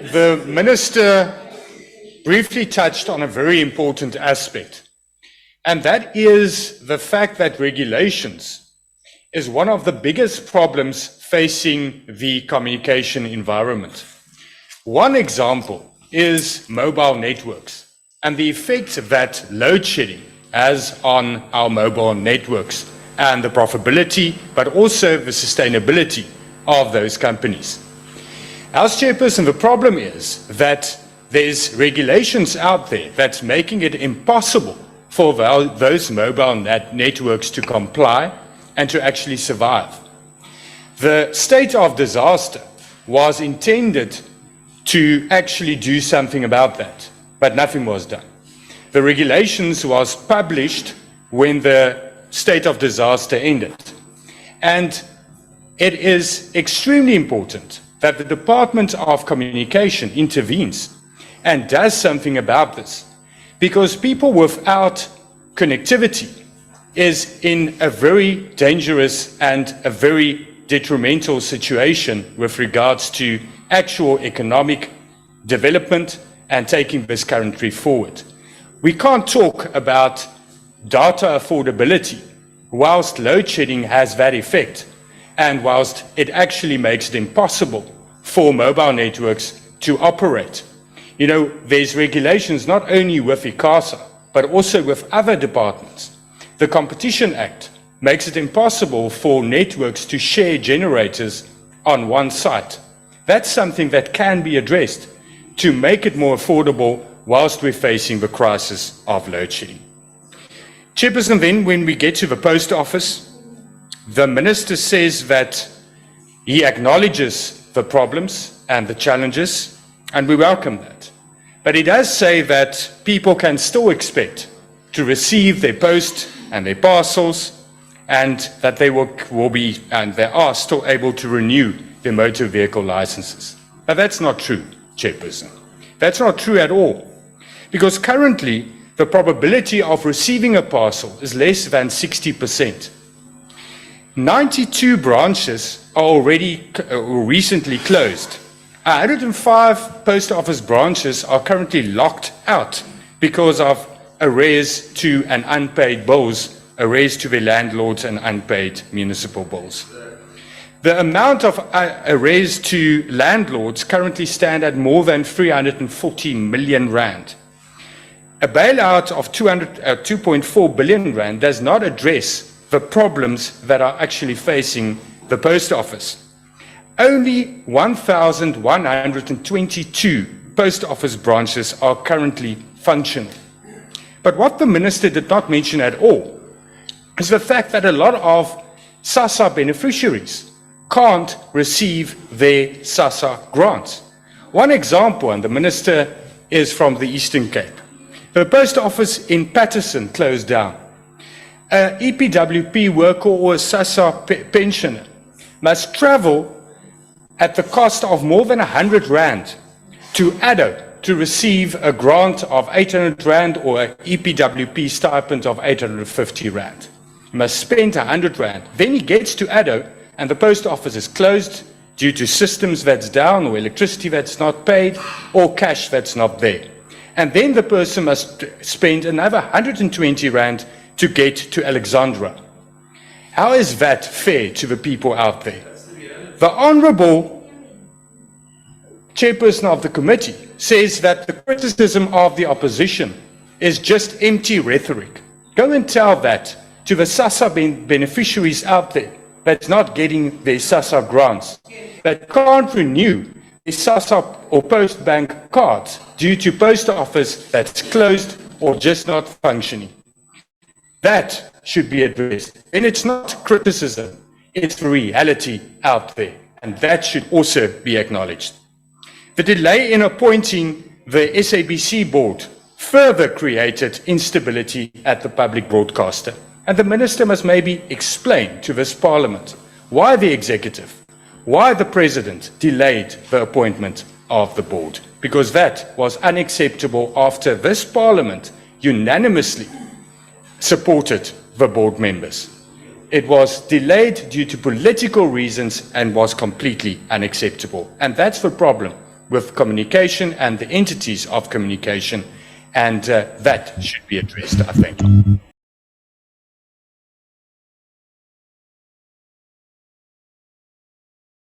the Minister briefly touched on a very important aspect, and that is the fact that regulations is one of the biggest problems facing the communication environment. One example is mobile networks and the effect that load shedding has on our mobile networks and the profitability, but also the sustainability of those companies. House Chairperson, the problem is that there's regulations out there that's making it impossible for those mobile networks to comply and to actually survive. The state of disaster was intended to actually do something about that, but nothing was done. The regulations was published when the state of disaster ended. And it is extremely important that the Department of Communication intervenes and does something about this, because people without connectivity is in a very dangerous and a very detrimental situation with regards to actual economic development and taking this country forward. We can't talk about data affordability whilst load shedding has that effect, and whilst it actually makes it impossible for mobile networks to operate. You know, there's regulations not only with ICASA, but also with other departments. The Competition Act makes it impossible for networks to share generators on one site. That's something that can be addressed to make it more affordable whilst we're facing the crisis of load shedding. Chairperson, then when we get to the post office, the Minister says that he acknowledges the problems and the challenges, and we welcome that. But he does say that people can still expect to receive their post and their parcels, and that they will be, and they are still able to renew their motor vehicle licenses. But that's not true, Chairperson. That's not true at all. Because currently, the probability of receiving a parcel is less than 60%. 92 branches are already recently closed. 105 post office branches are currently locked out because of arrears to and unpaid bills, arrears to the landlords and unpaid municipal bills. The amount of arrears to landlords currently stand at more than 340 million rand. A bailout of 2.4 billion rand does not address the problems that are actually facing the post office. Only 1,122 post office branches are currently functional. But what the Minister did not mention at all is the fact that a lot of SASSA beneficiaries can't receive their SASSA grants. One example, and the Minister is from the Eastern Cape. The post office in Patterson closed down. An EPWP worker or a SASSA pensioner must travel at the cost of more than 100 rand to Addo to receive a grant of 800 rand or an EPWP stipend of 850 rand. He must spend 100 rand. Then he gets to Addo and the post office is closed due to systems that's down or electricity that's not paid or cash that's not there. And then the person must spend another 120 rand to get to Alexandra. How is that fair to the people out there? The Honourable Chairperson of the committee says that the criticism of the opposition is just empty rhetoric. Go and tell that to the SASSA beneficiaries out there that's not getting their SASSA grants, that can't renew their SASSA or Post Bank cards due to post office that's closed or just not functioning. That should be addressed. And it's not criticism, it's the reality out there. And that should also be acknowledged. The delay in appointing the SABC board further created instability at the public broadcaster. And the Minister must maybe explain to this Parliament why the executive, why the President delayed the appointment of the board. Because that was unacceptable after this Parliament unanimously supported the board members. It was delayed due to political reasons and was completely unacceptable. And that's the problem with communication and the entities of communication, and that should be addressed, I think.